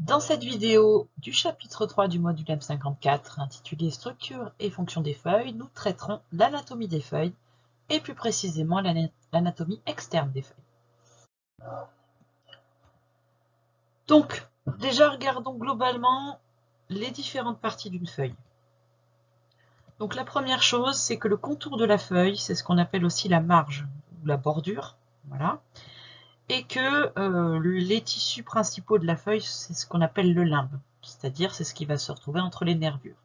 Dans cette vidéo du chapitre 3 du module M54 intitulé Structure et fonction des feuilles, nous traiterons l'anatomie des feuilles et plus précisément l'anatomie externe des feuilles. Donc, déjà regardons globalement les différentes parties d'une feuille. Donc la première chose, c'est que le contour de la feuille, c'est ce qu'on appelle aussi la marge ou la bordure, voilà, et que les tissus principaux de la feuille, c'est ce qu'on appelle le limbe, c'est-à-dire c'est ce qui va se retrouver entre les nervures.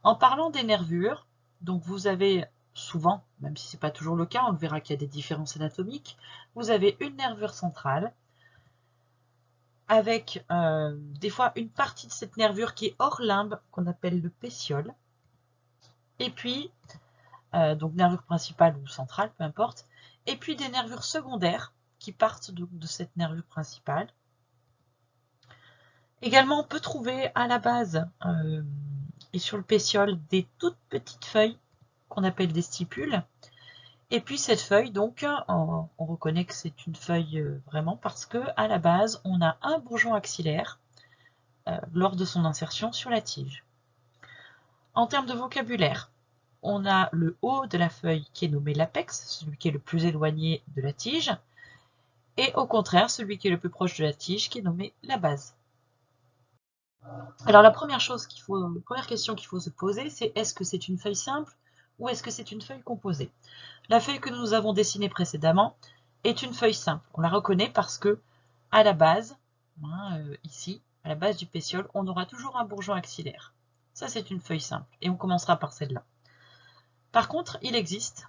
En parlant des nervures, donc vous avez souvent, même si ce n'est pas toujours le cas, on verra qu'il y a des différences anatomiques, vous avez une nervure centrale avec des fois une partie de cette nervure qui est hors limbe, qu'on appelle le pétiole, et puis, donc nervure principale ou centrale, peu importe, et puis des nervures secondaires qui partent de cette nervure principale. Également, on peut trouver à la base et sur le pétiole des toutes petites feuilles qu'on appelle des stipules. Et puis cette feuille, donc, on reconnaît que c'est une feuille vraiment parce que à la base, on a un bourgeon axillaire lors de son insertion sur la tige. En termes de vocabulaire, on a le haut de la feuille qui est nommé l'apex, celui qui est le plus éloigné de la tige, et au contraire, celui qui est le plus proche de la tige qui est nommé la base. Alors la première question qu'il faut se poser, c'est est-ce que c'est une feuille simple ou est-ce que c'est une feuille composée? La feuille que nous avons dessinée précédemment est une feuille simple. On la reconnaît parce que à la base, ici, à la base du pétiole, on aura toujours un bourgeon axillaire. Ça, c'est une feuille simple et on commencera par celle-là. Par contre, il existe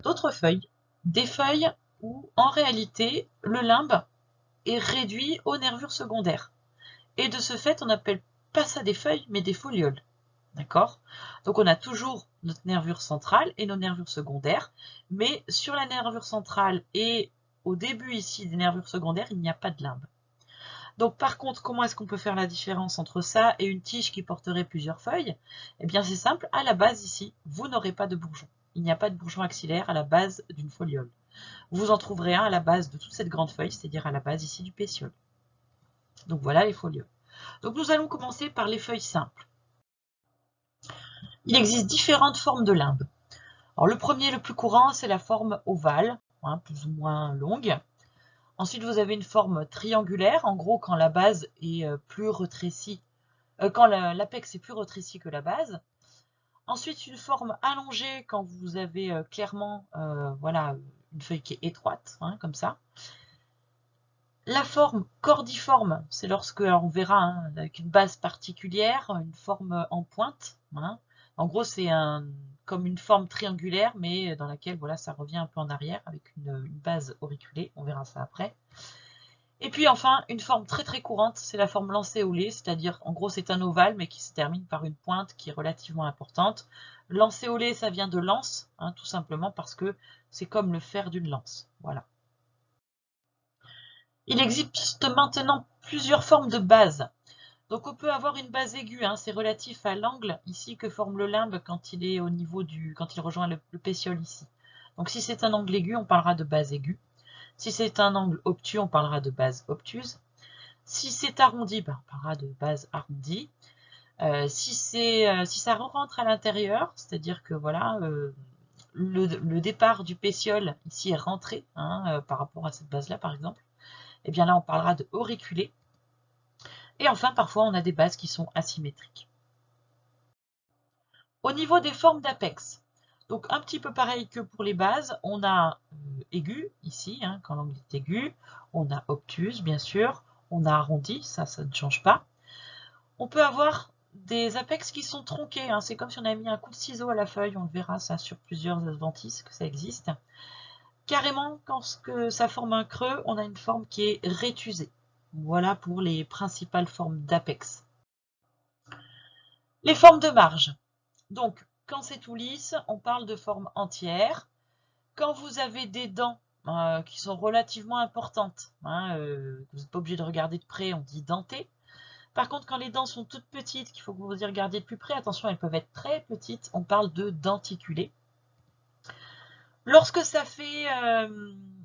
d'autres feuilles, des feuilles où en réalité le limbe est réduit aux nervures secondaires. Et de ce fait, on n'appelle pas ça des feuilles, mais des folioles. D'accord? Donc on a toujours notre nervure centrale et nos nervures secondaires, mais sur la nervure centrale et au début ici des nervures secondaires, il n'y a pas de limbe. Donc par contre, comment est-ce qu'on peut faire la différence entre ça et une tige qui porterait plusieurs feuilles? Eh bien c'est simple, à la base ici, vous n'aurez pas de bourgeon. Il n'y a pas de bourgeon axillaire à la base d'une foliole. Vous en trouverez un à la base de toute cette grande feuille, c'est-à-dire à la base ici du pétiole. Donc voilà les folioles. Donc nous allons commencer par les feuilles simples. Il existe différentes formes de limbe. Alors le premier, le plus courant, c'est la forme ovale, plus ou moins longue. Ensuite, vous avez une forme triangulaire, en gros quand la base est plus rétrécie, quand l'apex est plus rétréci que la base. Ensuite, une forme allongée quand vous avez clairement voilà, une feuille qui est étroite, comme ça. La forme cordiforme, c'est lorsque, alors on verra, avec une base particulière, une forme en pointe. En gros, c'est comme une forme triangulaire, mais dans laquelle voilà, ça revient un peu en arrière avec une base auriculée. On verra ça après. Et puis enfin, une forme très très courante, c'est la forme lancéolée, c'est-à-dire en gros c'est un ovale mais qui se termine par une pointe qui est relativement importante. Lancéolée, ça vient de lance, tout simplement parce que c'est comme le fer d'une lance. Voilà. Il existe maintenant plusieurs formes de bases. Donc on peut avoir une base aiguë, c'est relatif à l'angle ici que forme le limbe quand il est au niveau quand il rejoint le pétiole ici. Donc si c'est un angle aigu, on parlera de base aiguë. Si c'est un angle obtus, on parlera de base obtuse. Si c'est arrondi, on parlera de base arrondie. Si ça rentre à l'intérieur, c'est-à-dire que voilà, le départ du pétiole ici est rentré par rapport à cette base-là par exemple, et bien là on parlera de auriculé. Et enfin, parfois, on a des bases qui sont asymétriques. Au niveau des formes d'apex, donc un petit peu pareil que pour les bases, on a aigu, ici, quand l'angle est aigu, on a obtuse, bien sûr, on a arrondi, ça ne change pas. On peut avoir des apex qui sont tronqués, c'est comme si on avait mis un coup de ciseau à la feuille, on verra ça sur plusieurs adventices que ça existe. Carrément, quand ça forme un creux, on a une forme qui est rétusée. Voilà pour les principales formes d'apex. Les formes de marge. Donc, quand c'est tout lisse, on parle de forme entière. Quand vous avez des dents qui sont relativement importantes, vous n'êtes pas obligé de regarder de près, on dit denté. Par contre, quand les dents sont toutes petites, qu'il faut que vous y regardiez de plus près, attention, elles peuvent être très petites, on parle de denticulé. Lorsque ça fait,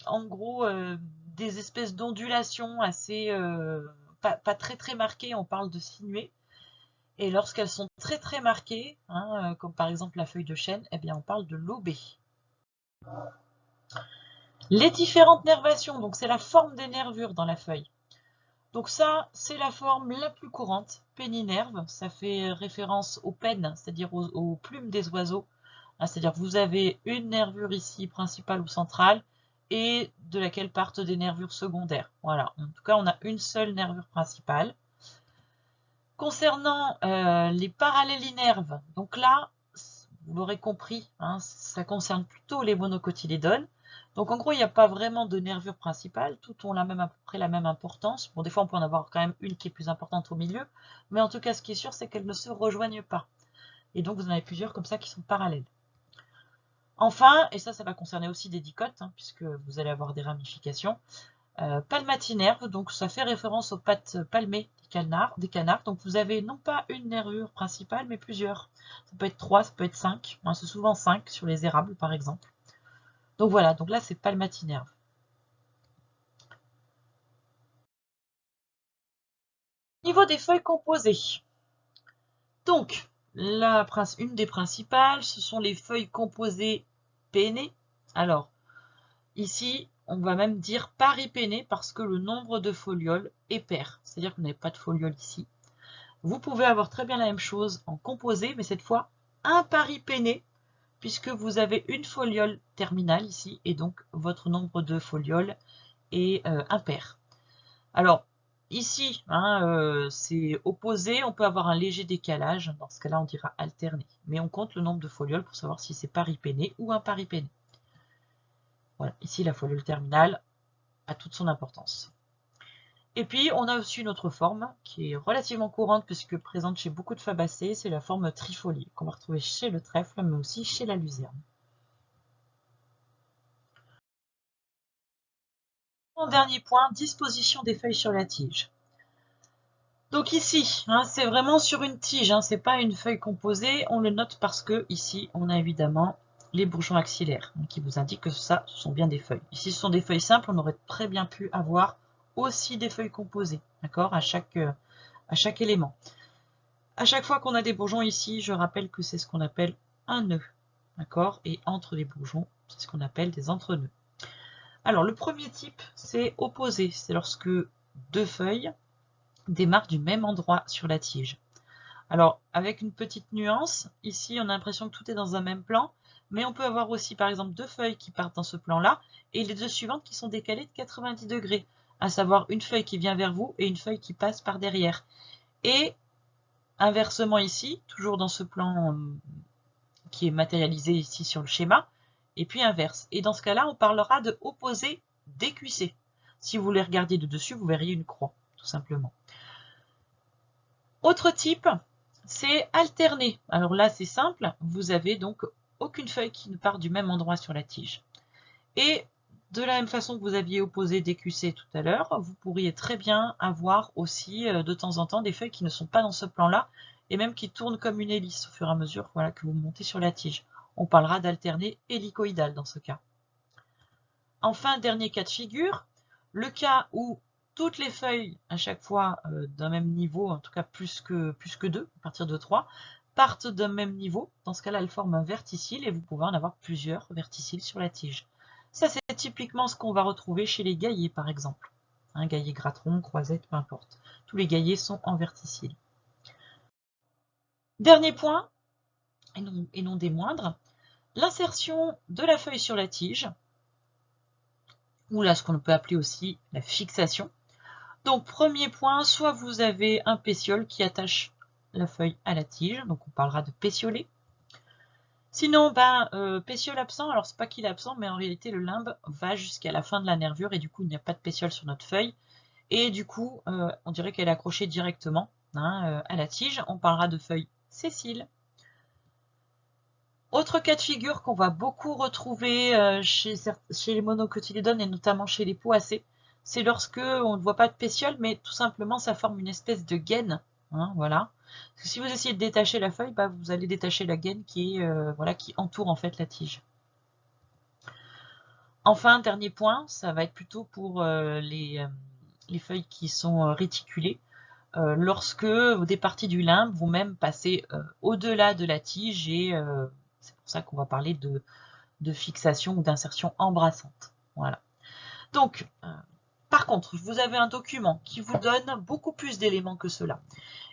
en gros, des espèces d'ondulations assez pas très très marquées, on parle de sinuées. Et lorsqu'elles sont très très marquées, hein, comme par exemple la feuille de chêne, eh bien on parle de lobée. Les différentes nervations, donc c'est la forme des nervures dans la feuille. Donc ça, c'est la forme la plus courante, péninerve, ça fait référence aux pennes, c'est-à-dire aux plumes des oiseaux. C'est-à-dire que vous avez une nervure ici, principale ou centrale, et de laquelle partent des nervures secondaires. Voilà, en tout cas, on a une seule nervure principale. Concernant les parallélinerves, donc là, vous l'aurez compris, hein, ça concerne plutôt les monocotylédones. Donc en gros, il n'y a pas vraiment de nervure principale, toutes ont à peu près la même importance. Bon, des fois, on peut en avoir quand même une qui est plus importante au milieu, mais en tout cas, ce qui est sûr, c'est qu'elles ne se rejoignent pas. Et donc, vous en avez plusieurs comme ça qui sont parallèles. Enfin, et ça va concerner aussi des dicotes, hein, puisque vous allez avoir des ramifications, palmatinerve, donc ça fait référence aux pattes palmées des canards. Donc vous avez non pas une nervure principale, mais plusieurs. Ça peut être 3, ça peut être 5. C'est souvent 5 sur les érables, par exemple. Donc voilà, donc là c'est palmatinerve. Niveau des feuilles composées. Donc, une des principales, ce sont les feuilles composées pennées. Alors, ici, on va même dire paripénées parce que le nombre de folioles est pair. C'est-à-dire que vous n'avez pas de folioles ici. Vous pouvez avoir très bien la même chose en composé, mais cette fois imparipéné, puisque vous avez une foliole terminale ici, et donc votre nombre de folioles est impair. Alors, ici, hein, c'est opposé, on peut avoir un léger décalage, dans ce cas-là on dira alterné, mais on compte le nombre de folioles pour savoir si c'est paripéné ou imparipéné. Voilà, ici la foliole terminale a toute son importance. Et puis, on a aussi une autre forme qui est relativement courante puisque présente chez beaucoup de fabacées, c'est la forme trifolie, qu'on va retrouver chez le trèfle, mais aussi chez la luzerne. Mon dernier point, disposition des feuilles sur la tige. Donc ici, hein, c'est vraiment sur une tige, hein, c'est pas une feuille composée, on le note parce que ici, on a évidemment les bourgeons axillaires, hein, qui vous indiquent que ça, ce sont bien des feuilles. Ici, ce sont des feuilles simples, on aurait très bien pu avoir aussi des feuilles composées, d'accord, à chaque élément. À chaque fois qu'on a des bourgeons ici, je rappelle que c'est ce qu'on appelle un nœud, d'accord? Et entre les bourgeons, c'est ce qu'on appelle des entre-nœuds. Alors, le premier type, c'est opposé. C'est lorsque deux feuilles démarrent du même endroit sur la tige. Alors, avec une petite nuance, ici, on a l'impression que tout est dans un même plan, mais on peut avoir aussi, par exemple, deux feuilles qui partent dans ce plan-là, et les deux suivantes qui sont décalées de 90 degrés, à savoir une feuille qui vient vers vous et une feuille qui passe par derrière. Et inversement ici, toujours dans ce plan qui est matérialisé ici sur le schéma, et puis inverse. Et dans ce cas-là, on parlera de opposé décuissé. Si vous les regardiez de dessus, vous verriez une croix, tout simplement. Autre type, c'est alterné. Alors là, c'est simple, vous avez donc aucune feuille qui ne part du même endroit sur la tige. Et de la même façon que vous aviez opposé décuissé tout à l'heure, vous pourriez très bien avoir aussi de temps en temps des feuilles qui ne sont pas dans ce plan-là, et même qui tournent comme une hélice au fur et à mesure voilà, que vous montez sur la tige. On parlera d'alterné hélicoïdal dans ce cas. Enfin, dernier cas de figure, le cas où toutes les feuilles, à chaque fois d'un même niveau, en tout cas plus que 2, à partir de 3, partent d'un même niveau. Dans ce cas-là, elles forment un verticille et vous pouvez en avoir plusieurs verticilles sur la tige. Ça, c'est typiquement ce qu'on va retrouver chez les gaillets, par exemple. Un gaillet gratteron, croisette, peu importe. Tous les gaillets sont en verticille. Dernier point, et non des moindres, l'insertion de la feuille sur la tige, ou là ce qu'on peut appeler aussi la fixation. Donc premier point, soit vous avez un pétiole qui attache la feuille à la tige, donc on parlera de pétiolet. Sinon, pétiole absent, alors c'est pas qu'il est absent, mais en réalité le limbe va jusqu'à la fin de la nervure et du coup il n'y a pas de pétiole sur notre feuille. Et du coup, on dirait qu'elle est accrochée directement à la tige. On parlera de feuille sessile. Autre cas de figure qu'on va beaucoup retrouver chez les monocotylédones et notamment chez les poacées, c'est lorsque on ne voit pas de pétiole, mais tout simplement ça forme une espèce de gaine. Voilà. Parce que si vous essayez de détacher la feuille, vous allez détacher la gaine qui entoure en fait la tige. Enfin, dernier point, ça va être plutôt pour les feuilles qui sont réticulées. Lorsque des parties du limbe vont même passer au-delà de la tige et c'est pour ça qu'on va parler de fixation ou d'insertion embrassante. Voilà. Donc, par contre, vous avez un document qui vous donne beaucoup plus d'éléments que cela.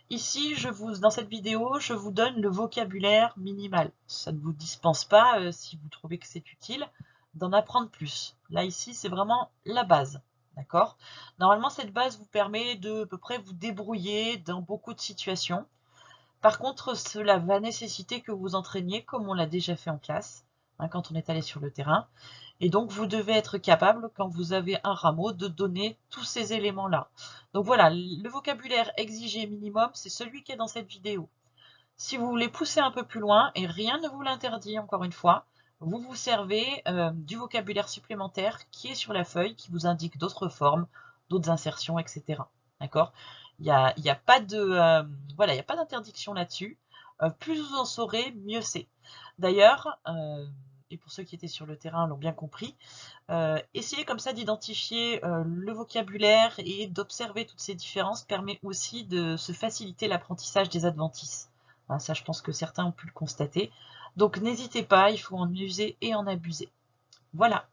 Ici, dans cette vidéo, je vous donne le vocabulaire minimal. Ça ne vous dispense pas, si vous trouvez que c'est utile, d'en apprendre plus. Là, ici, c'est vraiment la base. D'accord? Normalement, cette base vous permet de à peu près vous débrouiller dans beaucoup de situations. Par contre, cela va nécessiter que vous entraîniez comme on l'a déjà fait en classe, hein, quand on est allé sur le terrain. Et donc, vous devez être capable, quand vous avez un rameau, de donner tous ces éléments-là. Donc voilà, le vocabulaire exigé minimum, c'est celui qui est dans cette vidéo. Si vous voulez pousser un peu plus loin, et rien ne vous l'interdit encore une fois, vous vous servez du vocabulaire supplémentaire qui est sur la feuille, qui vous indique d'autres formes, d'autres insertions, etc. D'accord? Il n'y a pas de, voilà, il n'y a pas d'interdiction là-dessus. Plus vous en saurez, mieux c'est. D'ailleurs, et pour ceux qui étaient sur le terrain l'ont bien compris, essayer comme ça d'identifier le vocabulaire et d'observer toutes ces différences permet aussi de se faciliter l'apprentissage des adventices. Hein, ça, je pense que certains ont pu le constater. Donc n'hésitez pas, il faut en user et en abuser. Voilà.